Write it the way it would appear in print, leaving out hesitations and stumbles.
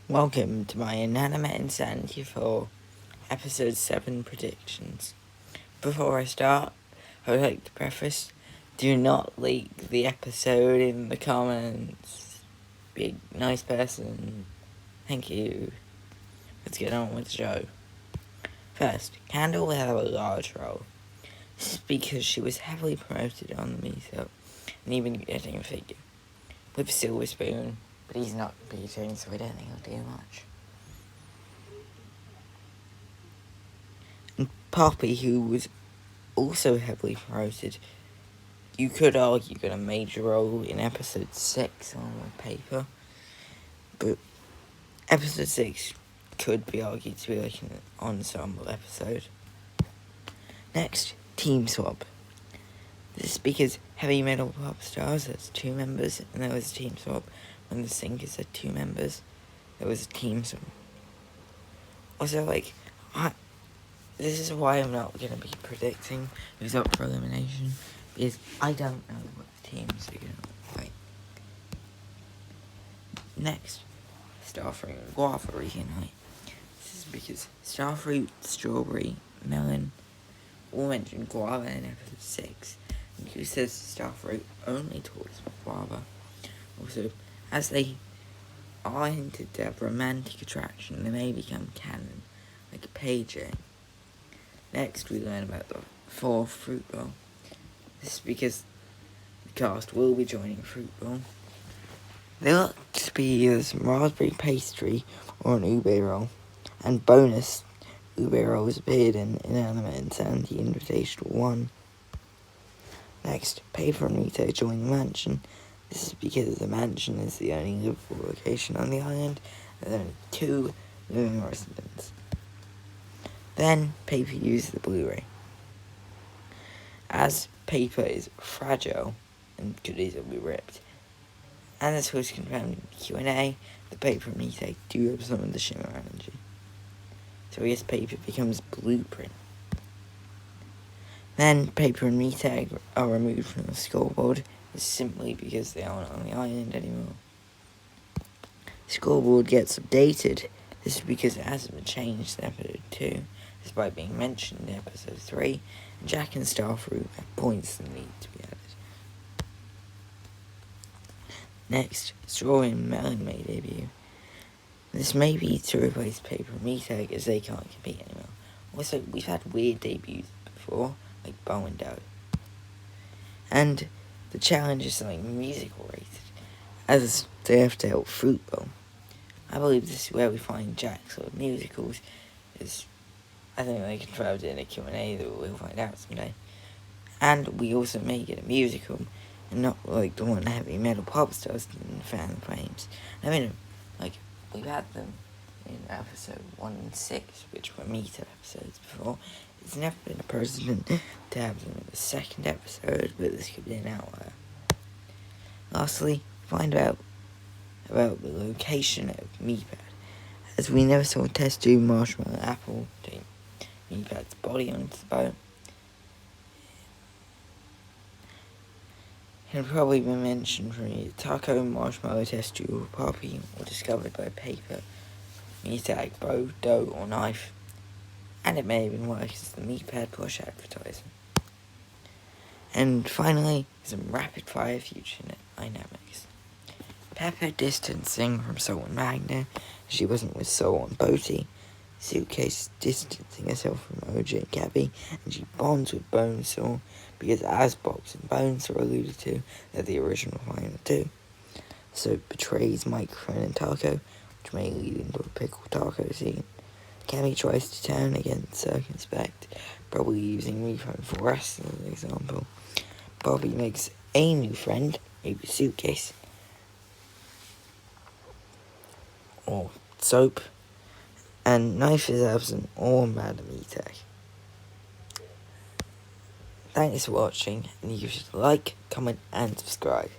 Welcome to my Inanimate Insanity for episode 7 predictions. Before I start, I would like to preface, do not leak the episode in the comments. Be a nice person. Thank you. Let's get on with the show. First, Candle will have a large role. This is because she was heavily promoted on the meetup and even getting a figure. With Silver Spoon, but he's not competing, so I don't think he'll do much. And Poppy, who was also heavily promoted, you could argue got a major role in episode 6 on paper, but episode 6 could be argued to be like an ensemble episode. Next, Team Swap. This is because Heavy Metal Pop Stars has 2 members, and there was a Team Swap when the Sinkers had 2 members. There was a Team Swap. Also, this is why I'm not going to be predicting who's up for elimination, because I don't know what the teams are going to play. Next, Starfruit and Guava reunite. This is because Starfruit, Strawberry, Melon all mentioned Guava in episode 6, and who says Starfruit only talks about Guava. Also, as they are hinted to have romantic attraction, they may become canon, like a PJ. Next, we learn about the 4th Fruit Bowl. This is because the cast will be joining Fruit Bowl. They look to be either some raspberry pastry or an ube roll. And bonus, ube rolls appeared in Inanimate Insanity Invitational 1. Next, Paper and Rita join the mansion. This is because the mansion is the only livable location on the island, and there are only 2 living residents. Then, Paper uses the Blu-ray. As Paper is fragile and could easily be ripped, and as was confirmed in Q&A, the Paper and Rita do have some of the shimmer energy. So I guess Paper becomes Blueprint. Then, Paper and Rita are removed from the scoreboard, simply because they aren't on the island anymore. The scoreboard gets updated. This is because it hasn't been changed in episode 2, despite being mentioned in episode 3, and Jack and Starfruit have points that need to be added. Next, Strawberry and Melon may debut. This may be to replace Paper and Meategg, as they can't compete anymore. Also, we've had weird debuts before, like Bow and Doe. And the challenge is something musical rated, as they have to help Fruit Bowl. I believe this is where we find Jack's sort of musicals, I think they confirmed it in a Q&A that we'll find out someday. And we also may get a musical, and not like the one Heavy Metal Pop Stars and fan claims. I mean, we've had them in episode 1 and 6, which were meetup episodes before. It's never been a precedent to have them in the 2nd episode, but this could be an outlier. Lastly, find out about the location of Meatpad, as we never saw Test Tube Marshmallow Apple take Meatpad's body onto the boat. It had probably been mentioned from either Taco, Marshmallow, Test Tube, or Poppy, or discovered by Paper, Meatbag, Bow, Dough, or Knife, and it may have been worked as the Meatpad push advertisement. And finally, some rapid-fire future dynamics. Pepper distancing from Soul and Magna, she wasn't with Soul and Boaty. Suitcase distancing herself from OJ and Gabby, and she bonds with Bonesaw because as Box and Bonesaw alluded to, they're the original final 2. So betrays Microphone and Taco, which may lead into a pickle taco scene. Gabby tries to turn against Circumspect, probably using Refund for us as an example. Bobby makes a new friend, maybe Suitcase, or Soap, and Knife is absent or Madam E-Tech. Thanks for watching, and you should like, comment, and subscribe.